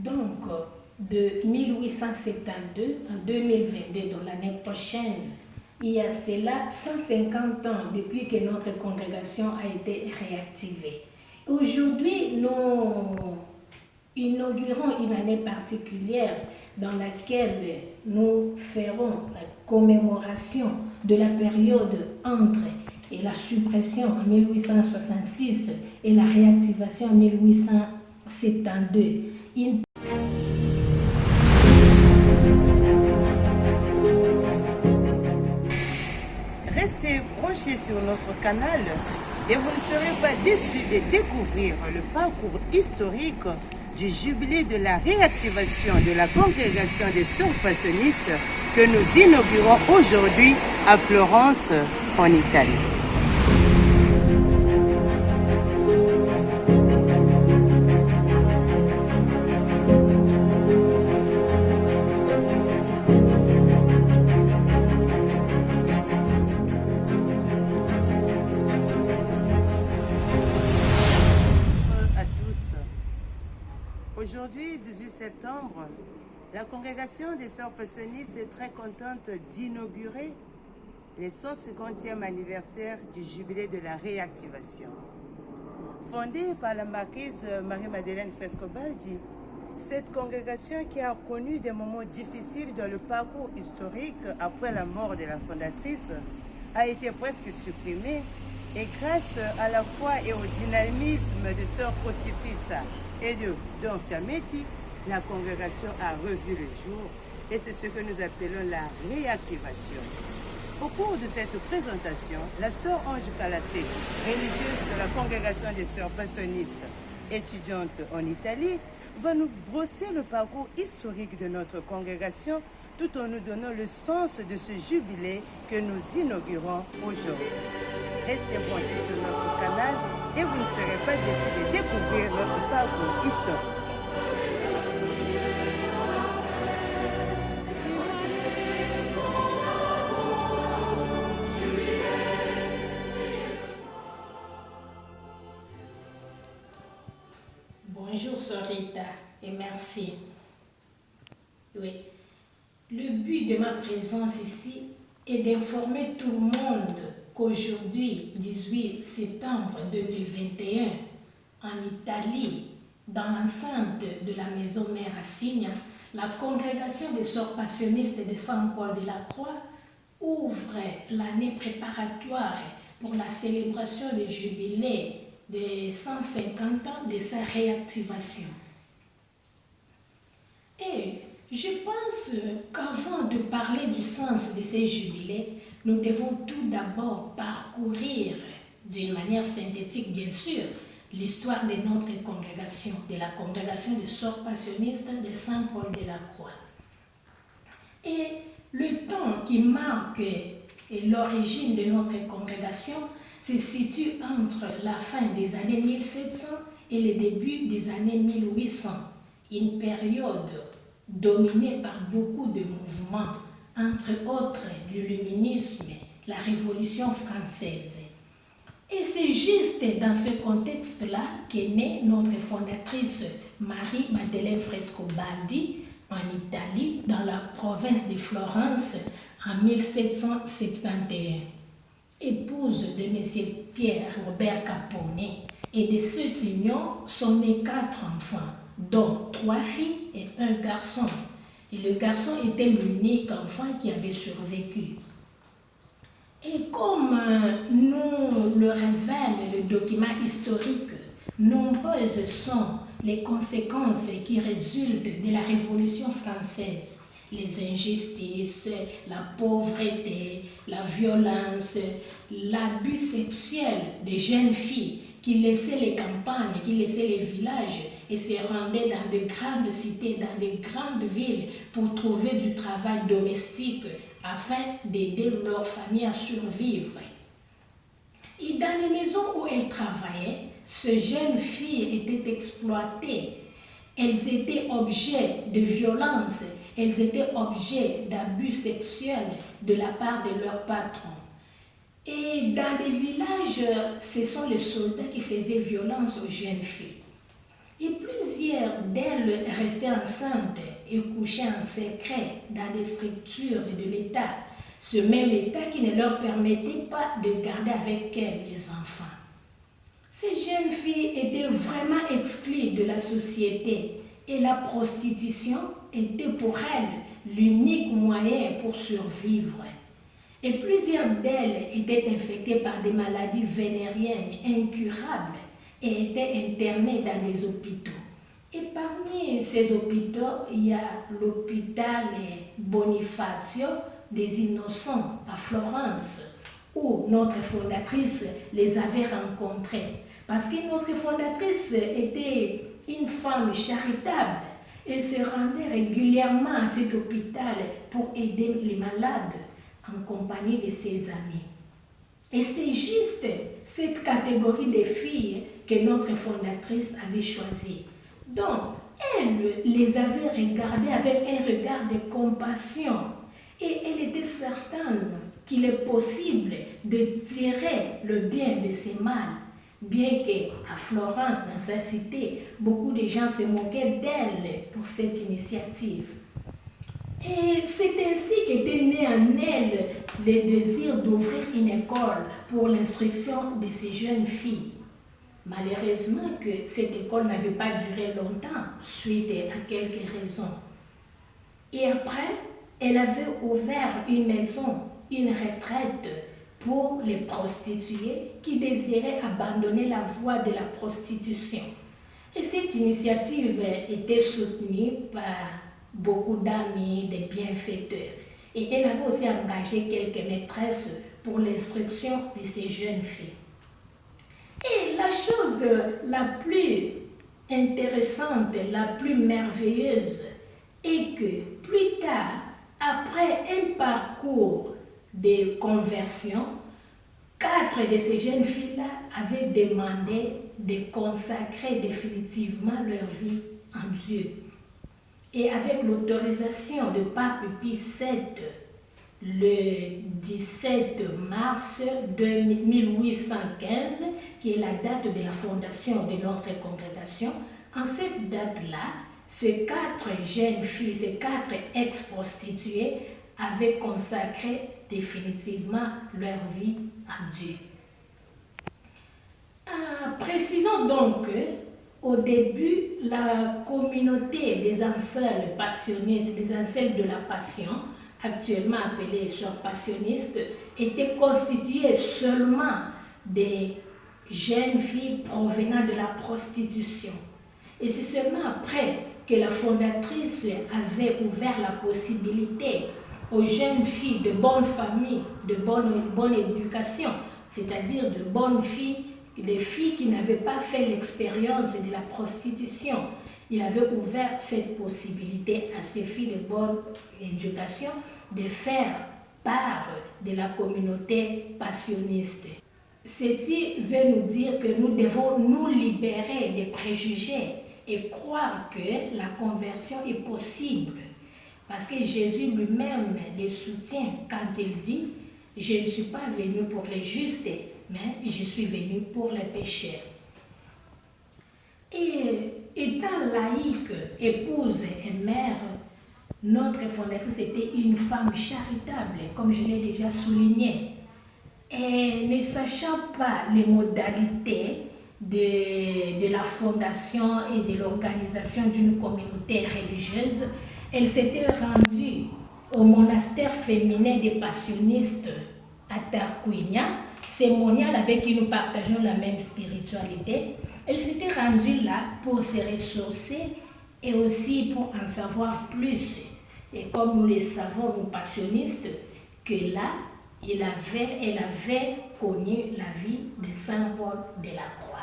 Donc, de 1872 en 2022, dans l'année prochaine, il y a cela 150 ans depuis que notre congrégation a été réactivée. Aujourd'hui, nous inaugurons une année particulière dans laquelle nous ferons la commémoration de la période entre la suppression en 1866 et la réactivation en 1872. Restez branchés sur notre canal et vous ne serez pas déçus de découvrir le parcours historique du jubilé de la réactivation de la congrégation des sœurs passionnistes que nous inaugurons aujourd'hui à Florence, en Italie. Aujourd'hui, 18 septembre, la congrégation des sœurs passionnistes est très contente d'inaugurer le 150e anniversaire du jubilé de la réactivation. Fondée par la marquise Marie-Madeleine Frescobaldi, cette congrégation qui a connu des moments difficiles dans le parcours historique après la mort de la fondatrice a été presque supprimée, et grâce à la foi et au dynamisme de sœur Potifissa et de Don Fiametti, la congrégation a revu le jour, et c'est ce que nous appelons la réactivation. Au cours de cette présentation, la sœur Ange Calassé, religieuse de la congrégation des sœurs passionnistes étudiantes en Italie, va nous brosser le parcours historique de notre congrégation tout en nous donnant le sens de ce jubilé que nous inaugurons aujourd'hui. Restez branchés sur notre canal et vous ne serez pas déçus de découvrir notre parcours historique. Bonjour Sorita et merci. Oui, le but de ma présence ici est d'informer tout le monde qu'aujourd'hui, 18 septembre 2021, en Italie, dans l'enceinte de la maison mère Assigna, la congrégation des sœurs passionnistes de Saint-Paul de la Croix ouvre l'année préparatoire pour la célébration du jubilé de 150 ans de sa réactivation. Et je pense qu'avant de parler du sens de ces jubilés, nous devons tout d'abord parcourir, d'une manière synthétique bien sûr, l'histoire de notre congrégation, de la congrégation des sœurs passionnistes de Saint-Paul de la Croix. Et le temps qui marque l'origine de notre congrégation se situe entre la fin des années 1700 et le début des années 1800, une période dominée par beaucoup de mouvements, entre autres l'illuminisme, la Révolution française. Et c'est juste dans ce contexte-là qu'est née notre fondatrice Marie-Madeleine Frescobaldi en Italie, dans la province de Florence, en 1771. Épouse de M. Pierre-Robert Capone, et de cette union sont nés 4 enfants, dont 3 filles et 1 garçon. Et le garçon était l'unique enfant qui avait survécu. Et comme nous le révèle le document historique, nombreuses sont les conséquences qui résultent de la Révolution française. Les injustices, la pauvreté, la violence, l'abus sexuel des jeunes filles qui laissaient les campagnes, qui laissaient les villages et se rendaient dans de grandes cités, dans de grandes villes pour trouver du travail domestique afin d'aider leur famille à survivre. Et dans les maisons où elles travaillaient, ces jeunes filles étaient exploitées. Elles étaient objets de violence, elles étaient objets d'abus sexuels de la part de leurs patrons. Et dans les villages, ce sont les soldats qui faisaient violence aux jeunes filles. Et plusieurs d'elles restaient enceintes et couchaient en secret dans les structures de l'État, ce même État qui ne leur permettait pas de garder avec elles les enfants. Ces jeunes filles étaient vraiment exclues de la société et la prostitution était pour elles l'unique moyen pour survivre. Et plusieurs d'elles étaient infectées par des maladies vénériennes incurables et étaient internées dans les hôpitaux. Et parmi ces hôpitaux, il y a l'hôpital Bonifacio des Innocents à Florence, où notre fondatrice les avait rencontrés. Parce que notre fondatrice était une femme charitable. Elle se rendait régulièrement à cet hôpital pour aider les malades en compagnie de ses amis. Et c'est juste cette catégorie de filles que notre fondatrice avait choisie. Donc, elle les avait regardées avec un regard de compassion et elle était certaine qu'il est possible de tirer le bien de ces mâles, bien qu'à Florence, dans sa cité, beaucoup de gens se moquaient d'elle pour cette initiative. Et c'est ainsi qu'était né en elle le désir d'ouvrir une école pour l'instruction de ces jeunes filles. Malheureusement que cette école n'avait pas duré longtemps suite à quelques raisons. Et après, elle avait ouvert une maison, une retraite pour les prostituées qui désiraient abandonner la voie de la prostitution. Et cette initiative était soutenue par beaucoup d'amis, des bienfaiteurs. Et elle avait aussi engagé quelques maîtresses pour l'instruction de ces jeunes filles. Et la chose la plus intéressante, la plus merveilleuse, est que plus tard, après un parcours de conversion, 4 de ces jeunes filles-là avaient demandé de consacrer définitivement leur vie en Dieu. Et avec l'autorisation de Pape Pie VII, le 17 mars 1815, qui est la date de la fondation de notre congrégation, en cette date-là, ces 4 jeunes filles, ces 4 ex-prostituées avaient consacré définitivement leur vie à Dieu. Précisons donc qu'au début, la communauté des ancelles passionnistes, des ancelles de la passion, actuellement appelées sœurs passionnistes, était constituée seulement des jeunes filles provenant de la prostitution. Et c'est seulement après que la fondatrice avait ouvert la possibilité aux jeunes filles de bonne famille, de bonne éducation, c'est-à-dire de bonnes filles, des filles qui n'avaient pas fait l'expérience de la prostitution. Il avait ouvert cette possibilité à ces filles de bonne éducation de faire part de la communauté passionniste. Ceci veut nous dire que nous devons nous libérer des préjugés et croire que la conversion est possible. Parce que Jésus lui-même les soutient quand il dit « Je ne suis pas venu pour les justes, mais je suis venu pour les pécheurs. » Et étant laïque, épouse et mère, notre fondatrice était une femme charitable, comme je l'ai déjà souligné. Et ne sachant pas les modalités de la fondation et de l'organisation d'une communauté religieuse, elle s'était rendue au monastère féminin des passionnistes à Tarquinia, c'est monial avec qui nous partageons la même spiritualité. Elle s'était rendue là pour se ressourcer et aussi pour en savoir plus. Et comme nous le savons, nous passionnistes, que là, elle avait connu la vie de Saint Paul de la Croix.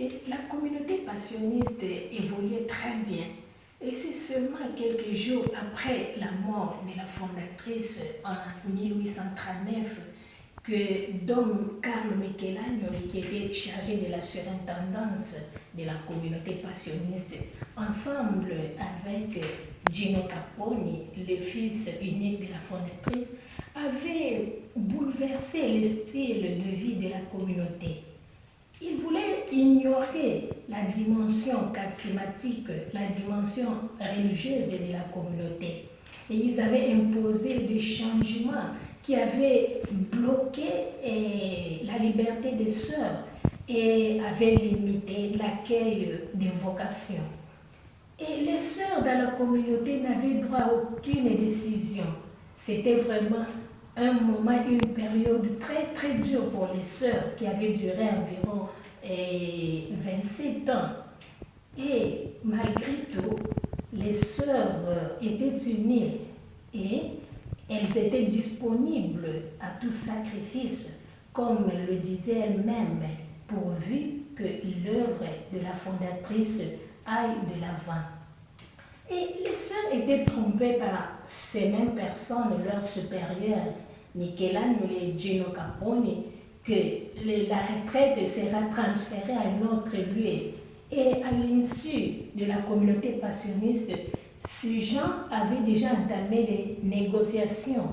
Et la communauté passionniste évoluait très bien. Et c'est seulement quelques jours après la mort de la fondatrice en 1839 que Dom Carlo Michelangelo, qui était chargé de la surintendance de la communauté passionniste, ensemble avec Gino Capponi, le fils unique de la fondatrice, avait bouleversé le style de vie de la communauté. Ils voulaient ignorer la dimension charismatique, la dimension religieuse de la communauté. Et ils avaient imposé des changements qui avaient bloqué la liberté des sœurs et avaient limité l'accueil des vocations. Et les sœurs dans la communauté n'avaient droit à aucune décision. C'était vraiment un moment, une période très très dure pour les sœurs qui avait duré environ 27 ans. Et malgré tout, les sœurs étaient unies et elles étaient disponibles à tout sacrifice, comme le disait elle-même, pourvu que l'œuvre de la fondatrice aille de l'avant. Et les sœurs étaient trompées par ces mêmes personnes, leurs supérieurs, Michelangelo et Gino Capponi, que la retraite sera transférée à un autre lieu. Et à l'insu de la communauté passionniste, ces gens avaient déjà entamé des négociations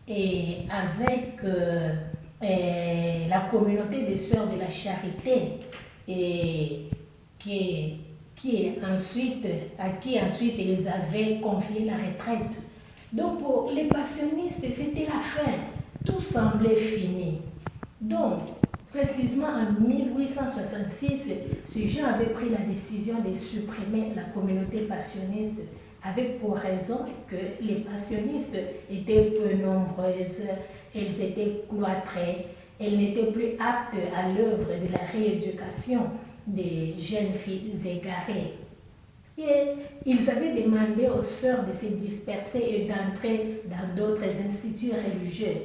avec la communauté des sœurs de la charité, à qui ensuite ils avaient confié la retraite. Donc pour les passionnistes, c'était la fin. Tout semblait fini. Donc, précisément en 1866, ces gens avaient pris la décision de supprimer la communauté passionniste avec pour raison que les passionnistes étaient peu nombreuses, elles étaient cloîtrées, elles n'étaient plus aptes à l'œuvre de la rééducation des jeunes filles égarées. Et ils avaient demandé aux sœurs de se disperser et d'entrer dans d'autres instituts religieux.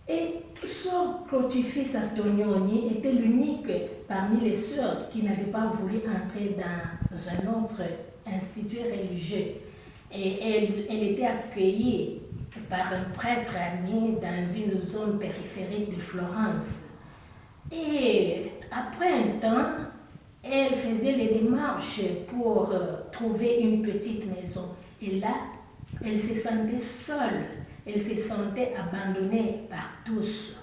Et Sœur Crocifix Antonioni était l'unique parmi les sœurs qui n'avait pas voulu entrer dans un autre institut religieux. Et elle était accueillie par un prêtre ami dans une zone périphérique de Florence. Et après un temps, elle faisait les démarches pour trouver une petite maison. Et là, elle se sentait seule, elle se sentait abandonnée par tous.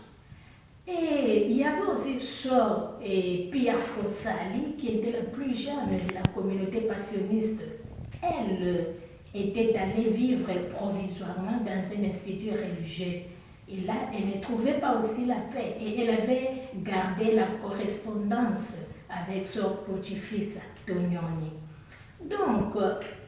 Et il y avait aussi Sœur Pia Frossali, qui était la plus jeune de la communauté passionniste. Elle était allée vivre provisoirement dans un institut religieux. Et là, elle ne trouvait pas aussi la paix. Et elle avait gardé la correspondance avec Sœur Crocifix Antonioni. Donc,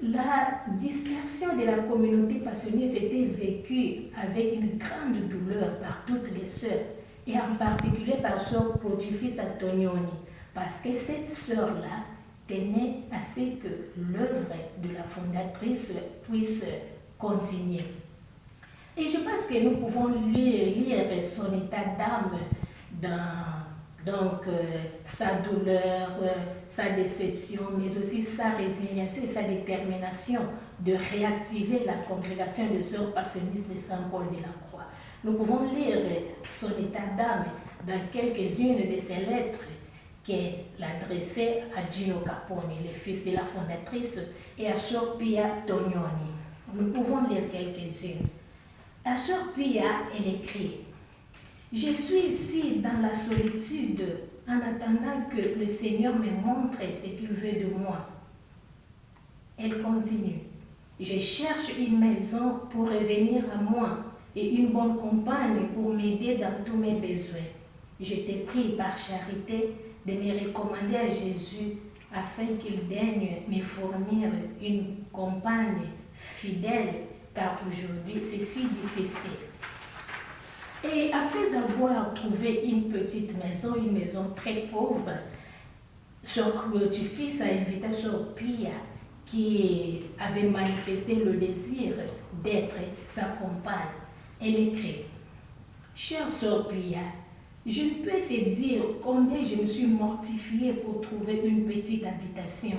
la dispersion de la communauté passionniste était vécue avec une grande douleur par toutes les sœurs, et en particulier par Sœur Crocifix Antonioni, parce que cette sœur-là tenait à ce que l'œuvre de la fondatrice puisse continuer. Et je pense que nous pouvons lire son état d'âme dans sa douleur, sa déception, mais aussi sa résignation et sa détermination de réactiver la congrégation des sœurs passionnistes de Saint-Paul de la Croix. Nous pouvons lire son état d'âme dans quelques-unes de ses lettres qu'elle adressait à Gino Capponi, le fils de la fondatrice, et à Sœur Pia Antonioni. Nous pouvons lire quelques-unes. La Sœur Pia, elle écrit: je suis ici dans la solitude en attendant que le Seigneur me montre ce qu'il veut de moi. Elle continue: je cherche une maison pour revenir à moi et une bonne compagne pour m'aider dans tous mes besoins. Je te prie par charité de me recommander à Jésus afin qu'il daigne me fournir une compagne fidèle, car aujourd'hui c'est si difficile. Et après avoir trouvé une petite maison, une maison très pauvre, Sœur Crocifix a invité Sœur Pia, qui avait manifesté le désir d'être sa compagne. Elle écrit: chère Sœur Pia, je ne peux te dire combien je me suis mortifiée pour trouver une petite habitation.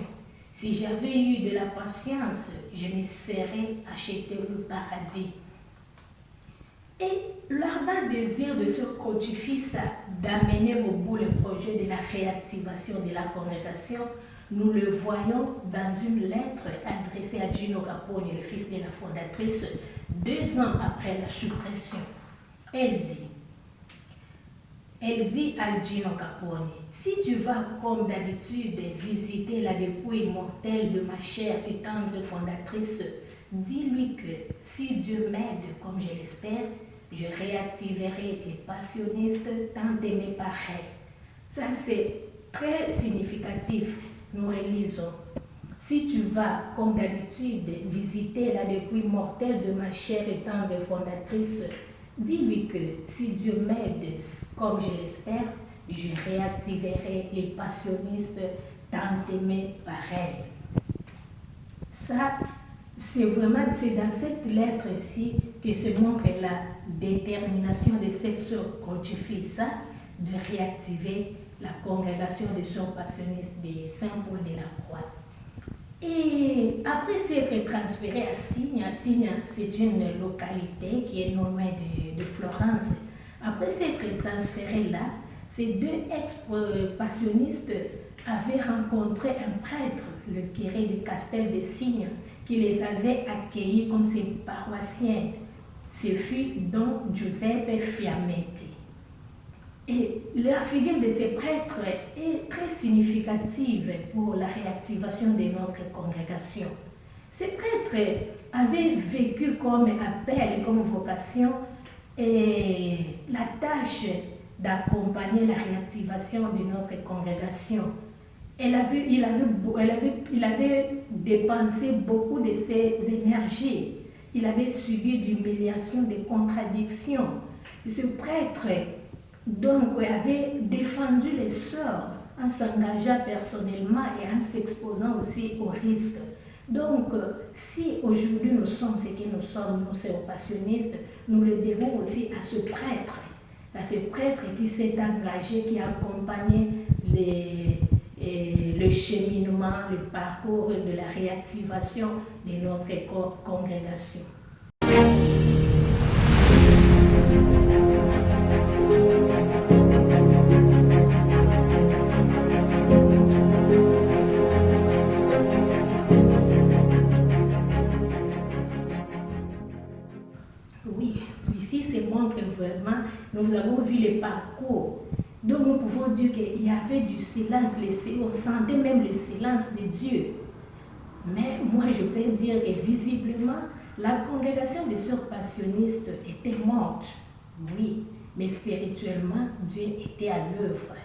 Si j'avais eu de la patience, je me serais acheté le paradis. Et l'ardent désir de ce codifix d'amener au bout le projet de la réactivation de la congrégation, nous le voyons dans une lettre adressée à Gino Capone, le fils de la fondatrice, 2 ans après la suppression. Elle dit à Gino Capone, si tu vas comme d'habitude visiter la dépouille mortelle de ma chère et tendre fondatrice, dis-lui que si Dieu m'aide, comme je l'espère, je réactiverai les passionnistes tant aimés par elle. Ça, c'est très significatif. Nous relisons. Si tu vas, comme d'habitude, visiter la dépouille mortelle de ma chère et tendre fondatrice, dis-lui que si Dieu m'aide, comme je l'espère, je réactiverai les passionnistes tant aimés par elle. Ça, c'est dans cette lettre-ci que se montre la détermination de cette sœur Codifissa de réactiver la congrégation des sœurs passionnistes de Saint-Paul de la Croix. Et après s'être transféré à Signa, c'est une localité qui est non loin de Florence. Après s'être transféré là, ces 2 ex-passionnistes avaient rencontré un prêtre, le curé de Castel de Signa, qui les avait accueillis comme ses paroissiens. Ce fut Don Giuseppe Fiametti. Et la figure de ces prêtres est très significative pour la réactivation de notre congrégation. Ces prêtres avaient vécu comme appel et comme vocation et la tâche d'accompagner la réactivation de notre congrégation. Il avait dépensé beaucoup de ses énergies. Il avait subi d'humiliations, de contradictions. Ce prêtre donc avait défendu les sœurs en s'engageant personnellement et en s'exposant aussi aux risques. Donc, si aujourd'hui nous sommes ce que nous sommes, nous sommes passionnistes, nous le devons aussi à ce prêtre qui s'est engagé, qui a accompagné le cheminement, le parcours de la réactivation de notre congrégation. Oui, ici se montre vraiment, nous avons vu le parcours. Donc nous pouvons dire qu'il y avait du silence, on sentait même le silence de Dieu. Mais moi je peux dire que visiblement, la congrégation des sœurs passionnistes était morte. Oui, mais spirituellement, Dieu était à l'œuvre.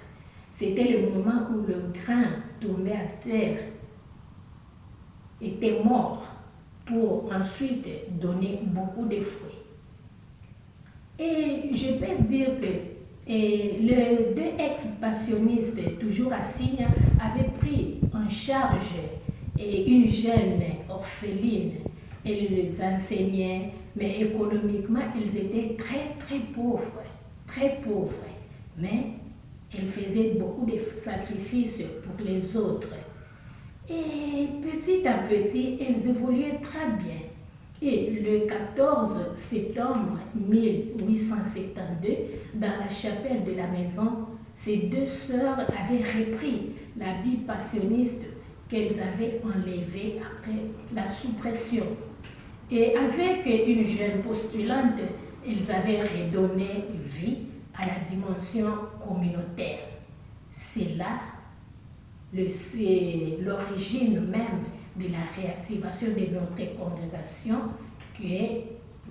C'était le moment où le grain tombé à terre était mort pour ensuite donner beaucoup de fruits. Et je peux dire que les 2 ex-passionnistes, toujours à Signa, avaient pris en charge une jeune orpheline. Ils les enseignaient, mais économiquement, ils étaient très, très pauvres. Très pauvres. Mais ils faisaient beaucoup de sacrifices pour les autres. Et petit à petit, ils évoluaient très bien. Et le 14 septembre 1872, dans la chapelle de la maison, ces 2 sœurs avaient repris la vie passionniste qu'elles avaient enlevée après la suppression. Et avec une jeune postulante, elles avaient redonné vie à la dimension communautaire. C'est là l'origine même de la réactivation de notre congrégation que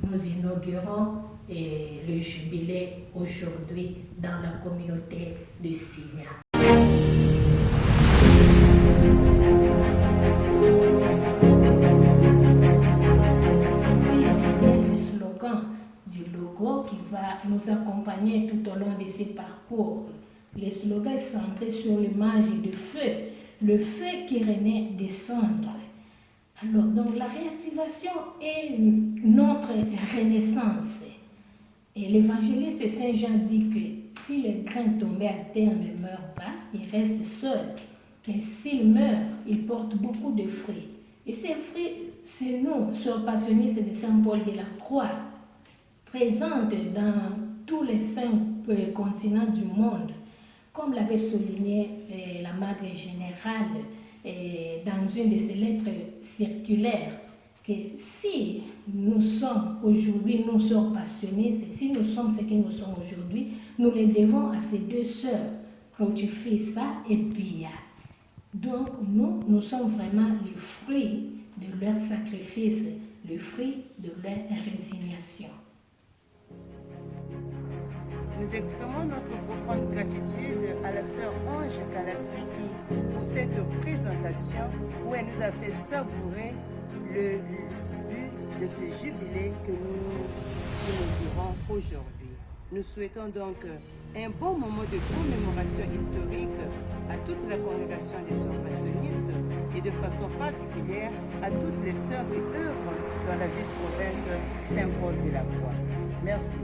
nous inaugurons le jubilé aujourd'hui dans la communauté de Signa. Le slogan du logo qui va nous accompagner tout au long de ce parcours. Le slogan est centré sur l'image de feu, le feu qui renaît des cendres. Alors, donc la réactivation est notre renaissance. Et l'évangéliste Saint Jean dit que si le grain tombé à terre ne meurt pas, il reste seul. Et s'ils meurent, ils portent beaucoup de fruits. Et ces fruits, c'est nous, sœurs passionnistes de Saint-Paul de la Croix, présentes dans tous les 5 continents du monde, comme l'avait souligné la Madre Générale dans une de ses lettres circulaires, que si nous sommes aujourd'hui, nous sœurs passionnistes, si nous sommes ce que nous sommes aujourd'hui, nous les devons à ces 2 sœurs, Crucifissa et Pia. Donc nous sommes vraiment les fruits de leur sacrifice, le fruit de leur résignation. Nous exprimons notre profonde gratitude à la sœur Ange Kalasriki pour cette présentation où elle nous a fait savourer le but de ce jubilé que nous inaugurons aujourd'hui. Nous souhaitons donc un bon moment de commémoration historique à toute la congrégation des sœurs passionnistes et de façon particulière à toutes les sœurs qui œuvrent dans la vice-province Saint-Paul de la Croix. Merci.